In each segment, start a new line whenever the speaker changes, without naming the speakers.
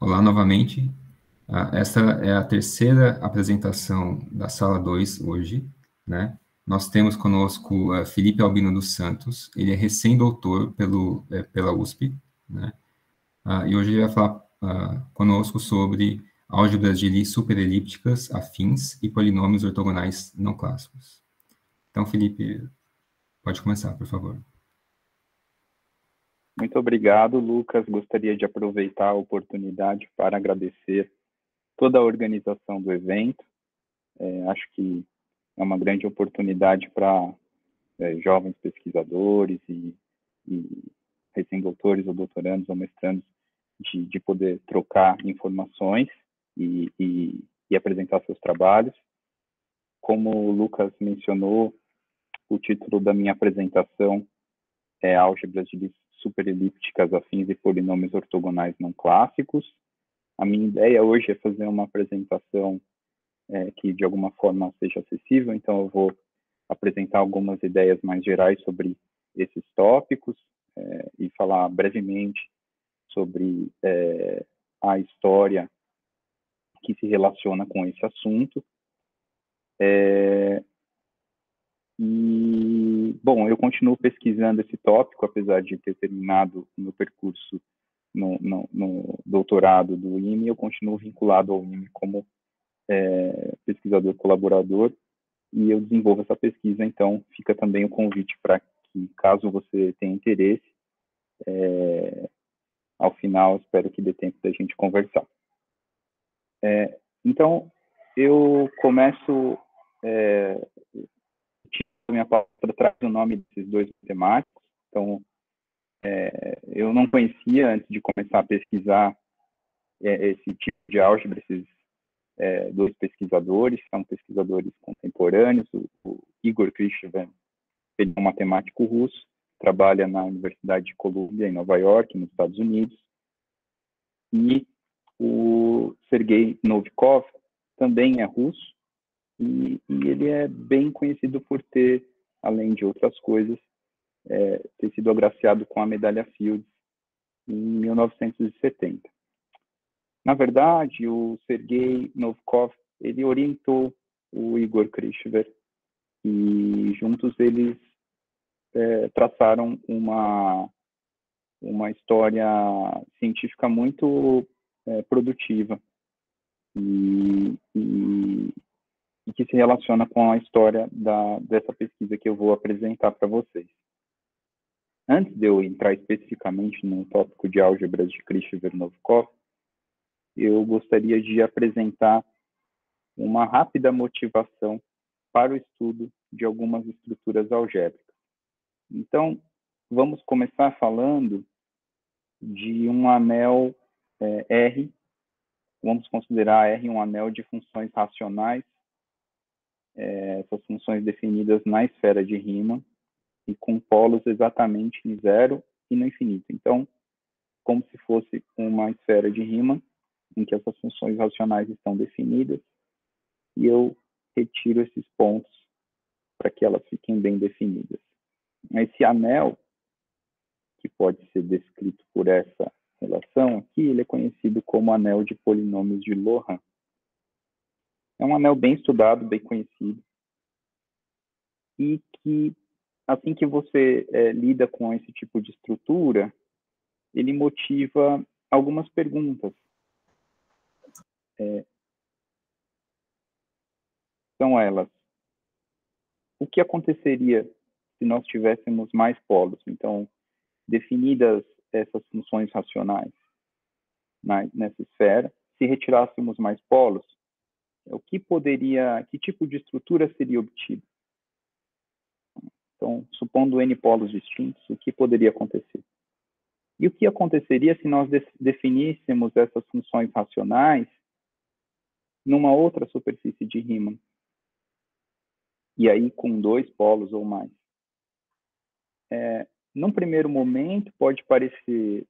Olá novamente. Essa é a terceira apresentação da Sala 2 hoje, né? Nós temos conosco Felipe Albino dos Santos, ele é recém-doutor pela USP, né? E hoje ele vai falar conosco sobre álgebras de Lie superelípticas afins e polinômios ortogonais não clássicos. Então, Felipe, pode começar, por favor.
Muito obrigado, Lucas. Gostaria de aproveitar a oportunidade para agradecer toda a organização do evento. Acho que é uma grande oportunidade para jovens pesquisadores e recém-doutores ou doutorandos ou mestrandos de poder trocar informações e apresentar seus trabalhos. Como o Lucas mencionou, o título da minha apresentação é Álgebras de superelípticas afins e polinômios ortogonais não clássicos. A minha ideia hoje é fazer uma apresentação que de alguma forma seja acessível, então eu vou apresentar algumas ideias mais gerais sobre esses tópicos e falar brevemente sobre a história que se relaciona com esse assunto. Bom, eu continuo pesquisando esse tópico, apesar de ter terminado o meu percurso no doutorado do IME, eu continuo vinculado ao IME como pesquisador colaborador, e eu desenvolvo essa pesquisa, então fica também o convite para que, caso você tenha interesse, ao final, espero que dê tempo da gente conversar. Então, eu começo... minha palestra traz o nome desses dois matemáticos, então eu não conhecia, antes de começar a pesquisar esse tipo de álgebra, esses dois pesquisadores, são pesquisadores contemporâneos. O Igor Kristovan, ele é um matemático russo, trabalha na Universidade de Columbia, em Nova York, nos Estados Unidos, e o Sergei Novikov também é russo, e ele é bem conhecido por ter, além de outras coisas, ter sido agraciado com a medalha Fields em 1970. Na verdade, o Sergei Novikov, ele orientou o Igor Kristovan, e juntos eles traçaram uma história científica muito produtiva e que se relaciona com a história dessa pesquisa que eu vou apresentar para vocês. Antes de eu entrar especificamente no tópico de álgebras de Kristovan-Novikov, eu gostaria de apresentar uma rápida motivação para o estudo de algumas estruturas algébricas. Então, vamos começar falando de um anel R. Vamos considerar R um anel de funções racionais, essas funções definidas na esfera de Riemann, e com polos exatamente em zero e no infinito. Então, como se fosse uma esfera de Riemann, em que essas funções racionais estão definidas, e eu retiro esses pontos para que elas fiquem bem definidas. Esse anel, que pode ser descrito por essa relação aqui, ele é conhecido como anel de polinômios de Laurent. É um anel bem estudado, bem conhecido, e que, assim que você lida com esse tipo de estrutura, ele motiva algumas perguntas. São elas: o que aconteceria se nós tivéssemos mais polos? Então, definidas essas funções racionais nessa esfera, se retirássemos mais polos, que tipo de estrutura seria obtida? Então, supondo N polos distintos, o que poderia acontecer? E o que aconteceria se nós definíssemos essas funções racionais numa outra superfície de Riemann? E aí com dois polos ou mais? Num primeiro momento, pode parecer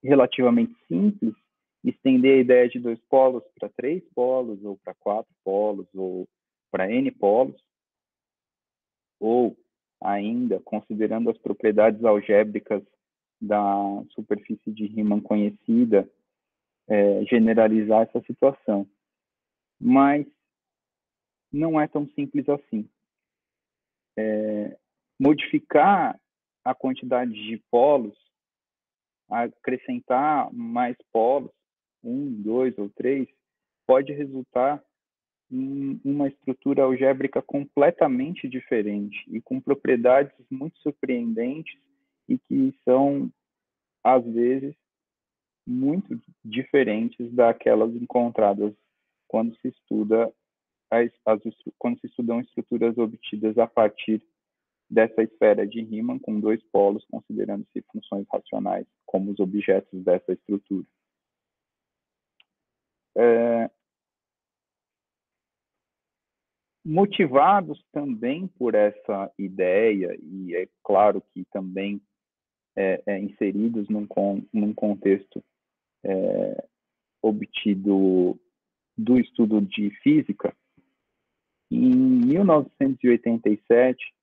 relativamente simples estender a ideia de dois polos para três polos, ou para quatro polos, ou para N polos, ou ainda, considerando as propriedades algébricas da superfície de Riemann conhecida generalizar essa situação. Mas não é tão simples assim. Modificar a quantidade de polos, acrescentar mais polos, 1, 2 ou 3, pode resultar em uma estrutura algébrica completamente diferente e com propriedades muito surpreendentes e que são, às vezes, muito diferentes daquelas encontradas quando se estuda quando se estudam estruturas obtidas a partir dessa esfera de Riemann com dois polos, considerando-se funções racionais como os objetos dessa estrutura. Motivados também por essa ideia, e é claro que também inseridos num contexto obtido do estudo de física, em 1987,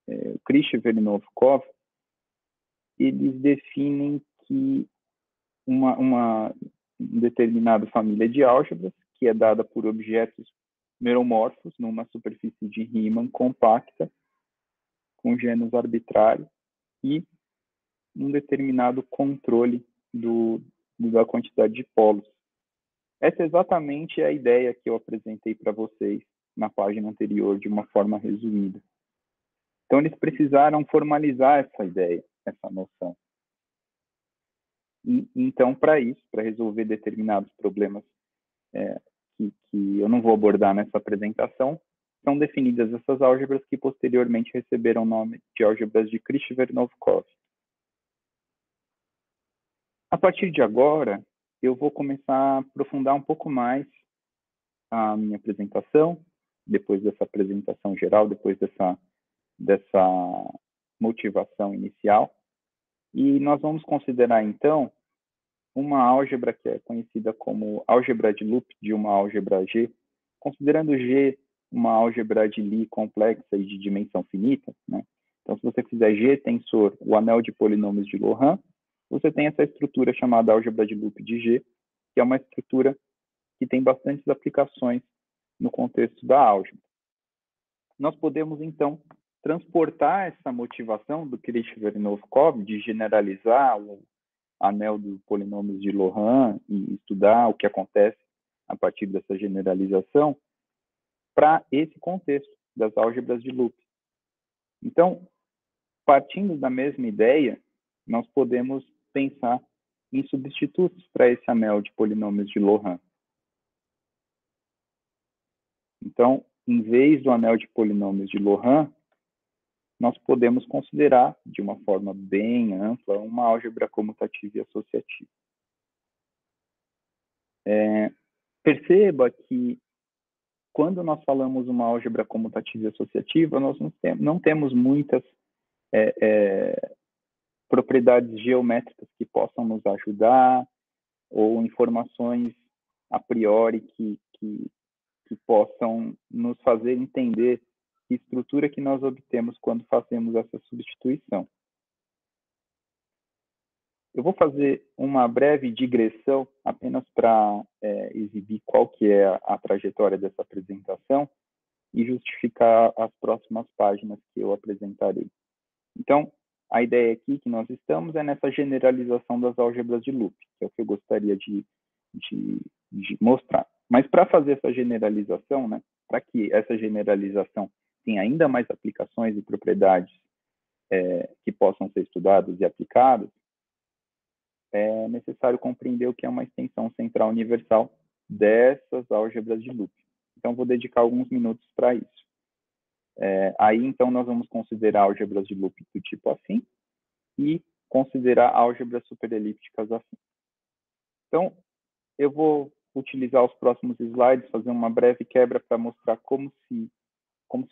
o Krzysztof e Novikov, eles definem que uma determinada família de álgebras, que é dada por objetos meromorfos numa superfície de Riemann compacta, com gêmeos arbitrários e um determinado controle da quantidade de polos. Essa é exatamente a ideia que eu apresentei para vocês na página anterior, de uma forma resumida. Então, eles precisaram formalizar essa ideia, essa noção. E, então, para isso, para resolver determinados problemas que eu não vou abordar nessa apresentação, são definidas essas álgebras que posteriormente receberam o nome de álgebras de Krzysztof-Novikov. A partir de agora, eu vou começar a aprofundar um pouco mais a minha apresentação, depois dessa apresentação geral, depois dessa motivação inicial. E nós vamos considerar, então, uma álgebra que é conhecida como álgebra de loop de uma álgebra G, considerando G uma álgebra de Lie complexa e de dimensão finita, né? Então, se você fizer G tensor o anel de polinômios de Laurent, você tem essa estrutura chamada álgebra de loop de G, que é uma estrutura que tem bastantes aplicações no contexto da álgebra. Nós podemos, então, transportar essa motivação do Krzysztof e Novikov de generalizar o anel dos polinômios de Laurent e estudar o que acontece a partir dessa generalização para esse contexto das álgebras de loop. Então, partindo da mesma ideia, nós podemos pensar em substitutos para esse anel de polinômios de Laurent. Então, em vez do anel de polinômios de Laurent, nós podemos considerar, de uma forma bem ampla, uma álgebra comutativa e associativa. Perceba que, quando nós falamos uma álgebra comutativa e associativa, nós não temos muitas propriedades geométricas que possam nos ajudar, ou informações a priori que possam nos fazer entender que estrutura que nós obtemos quando fazemos essa substituição. Eu vou fazer uma breve digressão apenas para exibir qual que é a trajetória dessa apresentação e justificar as próximas páginas que eu apresentarei. Então, a ideia aqui que nós estamos é nessa generalização das álgebras de loop, que é o que eu gostaria de mostrar. Mas para fazer essa generalização, né, para que essa generalização tenha ainda mais aplicações e propriedades que possam ser estudadas e aplicadas, é necessário compreender o que é uma extensão central universal dessas álgebras de loop. Então, vou dedicar alguns minutos para isso. Aí, então, nós vamos considerar álgebras de loop do tipo afim e considerar álgebras superelípticas afim. Então, eu vou utilizar os próximos slides, fazer uma breve quebra para mostrar como se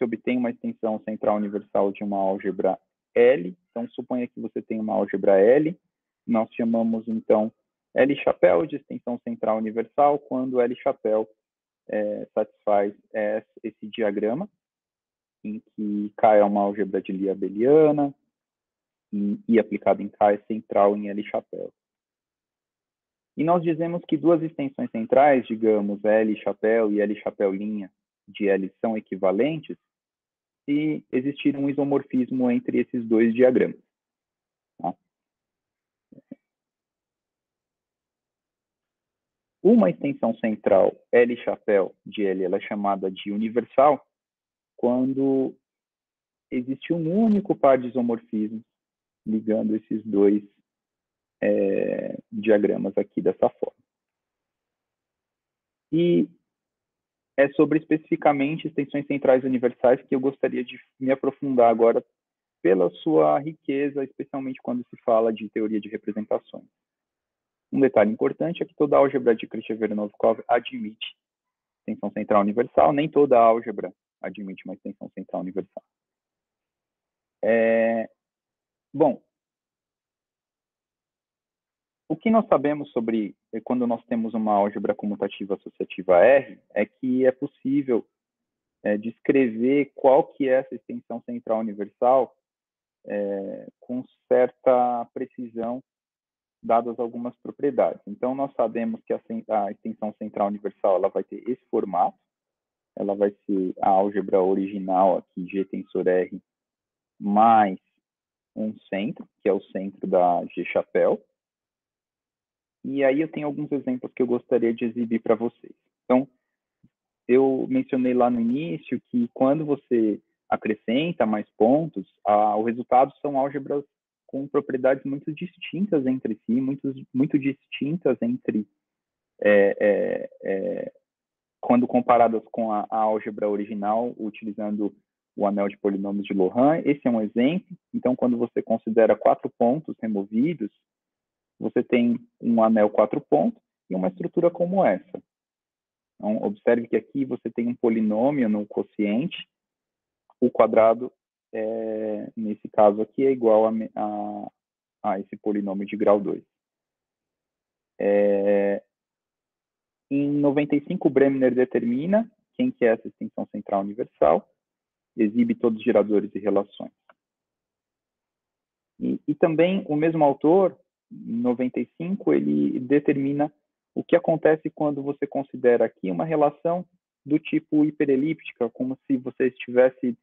obtém uma extensão central universal de uma álgebra L. Então, suponha que você tem uma álgebra L. Nós chamamos, então, L-chapéu de extensão central universal, quando L-chapéu satisfaz esse diagrama, em que K é uma álgebra de Lie abeliana, em I aplicado em K é central em L chapéu. E nós dizemos que duas extensões centrais, digamos, L chapéu e L chapéu linha de L são equivalentes se existir um isomorfismo entre esses dois diagramas. Tá? Uma extensão central L chapéu de L ela é chamada de universal quando existe um único par de isomorfismos ligando esses dois diagramas aqui dessa forma. E é sobre especificamente extensões centrais universais que eu gostaria de me aprofundar agora pela sua riqueza, especialmente quando se fala de teoria de representações. Um detalhe importante é que toda álgebra de Khrushchev-Novikov admite extensão central universal, nem toda álgebra admite uma extensão central universal. Bom, o que nós sabemos sobre quando nós temos uma álgebra comutativa associativa R é que é possível descrever qual que é essa extensão central universal com certa precisão, dadas algumas propriedades. Então, nós sabemos que a extensão central universal ela vai ter esse formato, ela vai ser a álgebra original aqui, G tensor R, mais um centro, que é o centro da G chapéu. E aí eu tenho alguns exemplos que eu gostaria de exibir para vocês. Então, eu mencionei lá no início que quando você acrescenta mais pontos, o resultado são álgebras com propriedades muito distintas entre si, muito distintas entre quando comparadas com a álgebra original, utilizando o anel de polinômios de Laurent. Esse é um exemplo. Então, quando você considera 4 pontos removidos, você tem um anel 4 pontos e uma estrutura como essa. Então, observe que aqui você tem um polinômio no quociente, o quadrado, nesse caso aqui, é igual a esse polinômio de grau 2. Em 95, Bremner determina quem que é essa extensão central universal, exibe todos os geradores e relações. E também o mesmo autor, em 95, ele determina o que acontece quando você considera aqui uma relação do tipo hiperelíptica, como se você estivesse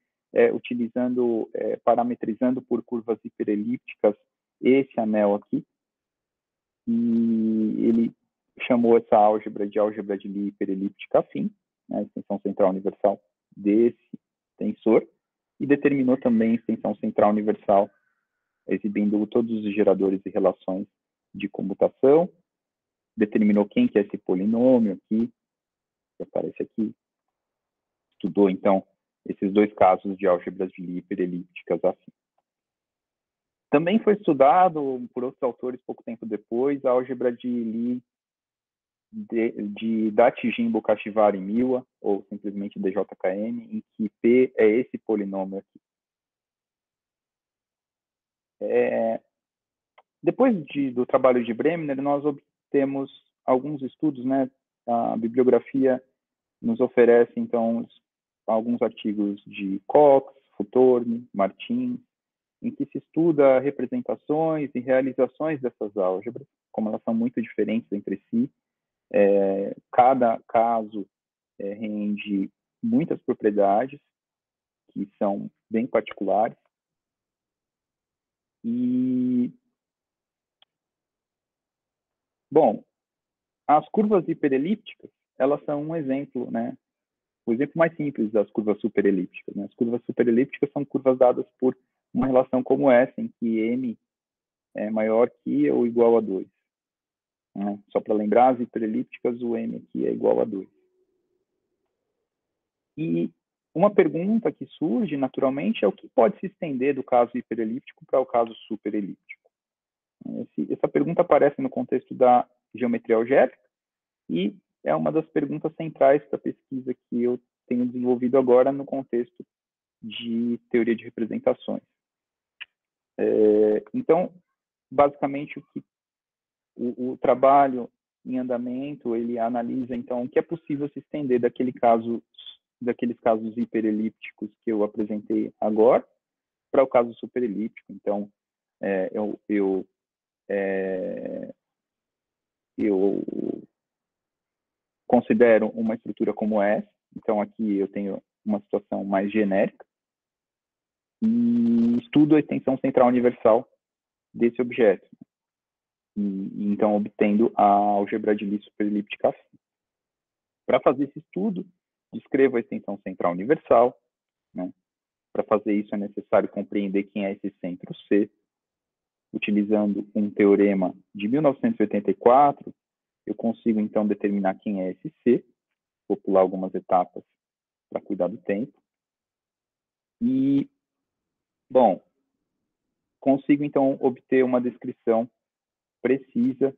parametrizando por curvas hiperelípticas esse anel aqui. E ele chamou essa álgebra de álgebra de Lie hiperelíptica afim, né, a extensão central universal desse tensor, e determinou também a extensão central universal, exibindo todos os geradores e relações de comutação, determinou quem que é esse polinômio aqui, que aparece aqui, estudou, então, esses dois casos de álgebras de Lie hiperelípticas afim. Também foi estudado por outros autores pouco tempo depois a álgebra de Lie de Datijin, Kashivar e Miwa, ou simplesmente DJKM, em que P é esse polinômio aqui. Depois do trabalho de Bremner, nós obtemos alguns estudos, né? A bibliografia nos oferece, então, alguns artigos de Cox, Futorni, Martins, em que se estuda representações e realizações dessas álgebras, como elas são muito diferentes entre si. Cada caso rende muitas propriedades que são bem particulares. E, bom, as curvas hiperelípticas, elas são um exemplo, né? O exemplo mais simples das curvas superelípticas. Né? As curvas superelípticas são curvas dadas por uma relação como essa, em que m é maior que ou igual a 2. Né? Só para lembrar, as hiperelípticas, o m aqui é igual a 2. E uma pergunta que surge naturalmente é o que pode se estender do caso hiperelíptico para o caso superelíptico. Essa pergunta aparece no contexto da geometria algébrica e é uma das perguntas centrais da pesquisa que eu tenho desenvolvido agora no contexto de teoria de representações. Então, basicamente, o trabalho em andamento, ele analisa, então, o que é possível se estender daqueles casos hiperelípticos que eu apresentei agora para o caso superelíptico. Então, eu considero uma estrutura como essa. Então, aqui eu tenho uma situação mais genérica e estudo a extensão central universal desse objeto. E então, obtendo a álgebra de Lie superelíptica afim. Para fazer esse estudo, descrevo a extensão central universal. Né? Para fazer isso, é necessário compreender quem é esse centro C. Utilizando um teorema de 1984, eu consigo, então, determinar quem é esse C. Vou pular algumas etapas para cuidar do tempo. E, bom, consigo, então, obter uma descrição precisa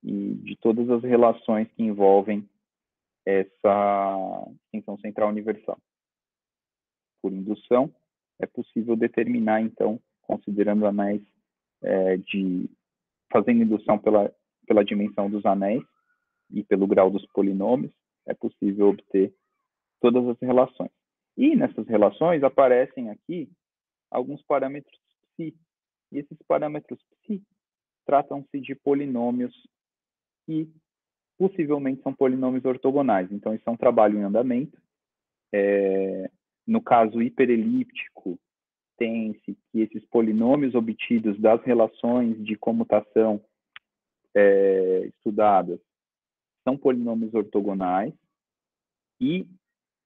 de todas as relações que envolvem essa extensão central universal. Por indução, é possível determinar, então, considerando anéis fazendo indução pela dimensão dos anéis e pelo grau dos polinômios, é possível obter todas as relações. E nessas relações aparecem aqui alguns parâmetros psi. E esses parâmetros psi tratam-se de polinômios que possivelmente são polinômios ortogonais. Então, isso é um trabalho em andamento. No caso hiperelíptico, tem-se que esses polinômios obtidos das relações de comutação estudadas são polinômios ortogonais e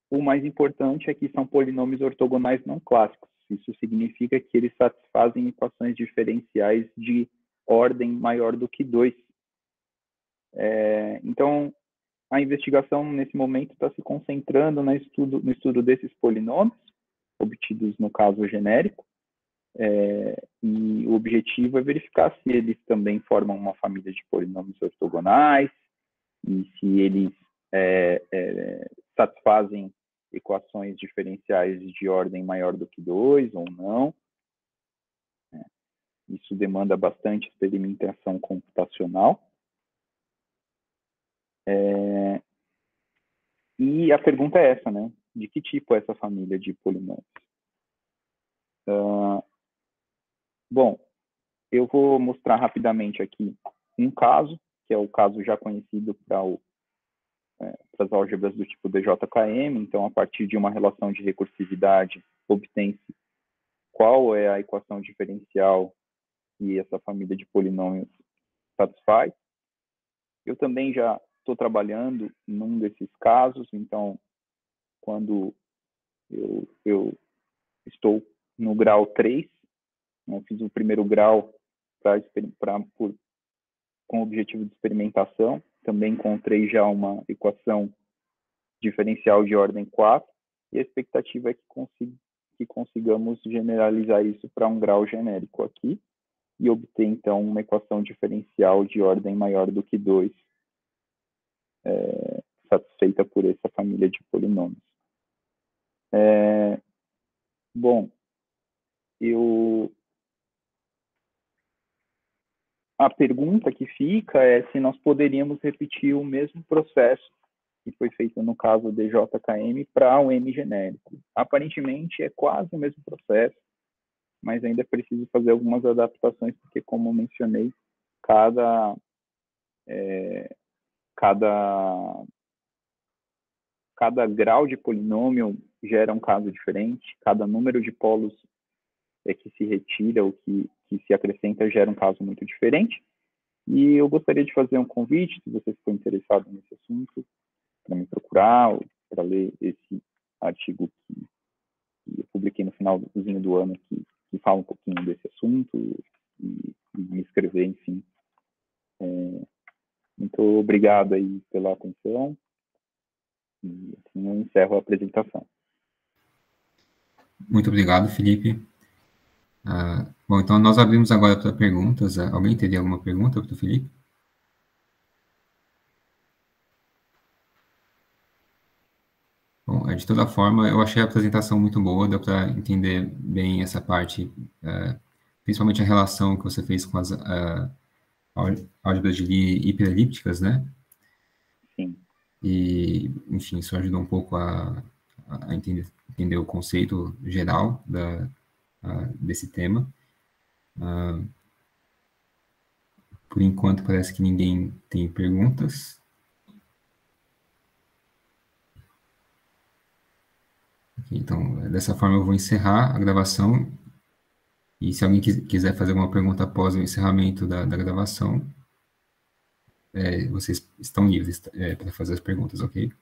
o mais importante é que são polinômios ortogonais não clássicos. Isso significa que eles satisfazem equações diferenciais de ordem maior do que 2. Então, a investigação, nesse momento, está se concentrando no estudo desses polinômios, obtidos no caso genérico, e o objetivo é verificar se eles também formam uma família de polinômios ortogonais, e se eles satisfazem equações diferenciais de ordem maior do que 2 ou não. Isso demanda bastante experimentação computacional. E a pergunta é essa, né? De que tipo é essa família de polinômios? Bom, eu vou mostrar rapidamente aqui um caso, que é o caso já conhecido para as álgebras do tipo DJKM. Então, a partir de uma relação de recursividade, obtém-se qual é a equação diferencial que essa família de polinômios satisfaz. Eu também já estou trabalhando num desses casos, então, quando eu estou no grau 3, eu fiz o primeiro grau com o objetivo de experimentação, também encontrei já uma equação diferencial de ordem 4, e a expectativa é que consigamos generalizar isso para um grau genérico aqui, e obter, então, uma equação diferencial de ordem maior do que 2, satisfeita por essa família de polinômios. Bom, a pergunta que fica é se nós poderíamos repetir o mesmo processo que foi feito no caso DJKM para o M genérico. Aparentemente é quase o mesmo processo, mas ainda é preciso fazer algumas adaptações, porque, como eu mencionei, cada grau de polinômio gera um caso diferente, cada número de polos que se retira ou que se acrescenta gera um caso muito diferente. E eu gostaria de fazer um convite, se você for interessado nesse assunto, para me procurar, ou para ler esse artigo que eu publiquei no finalzinho do ano, que fala um pouquinho desse assunto, e me escrever, enfim. Muito obrigado aí pela atenção, e assim eu encerro a apresentação.
Muito obrigado, Felipe. Bom, então nós abrimos agora para perguntas. Alguém teria alguma pergunta para o Felipe? Bom, de toda forma, eu achei a apresentação muito boa, deu para entender bem essa parte, principalmente a relação que você fez com as álgebras de Lie hiperelípticas, né?
Sim.
E, enfim, isso ajudou um pouco a entender o conceito geral desse tema. Por enquanto, parece que ninguém tem perguntas. Então, dessa forma, eu vou encerrar a gravação. E se alguém quiser fazer alguma pergunta após o encerramento da gravação, vocês estão livres para fazer as perguntas, ok?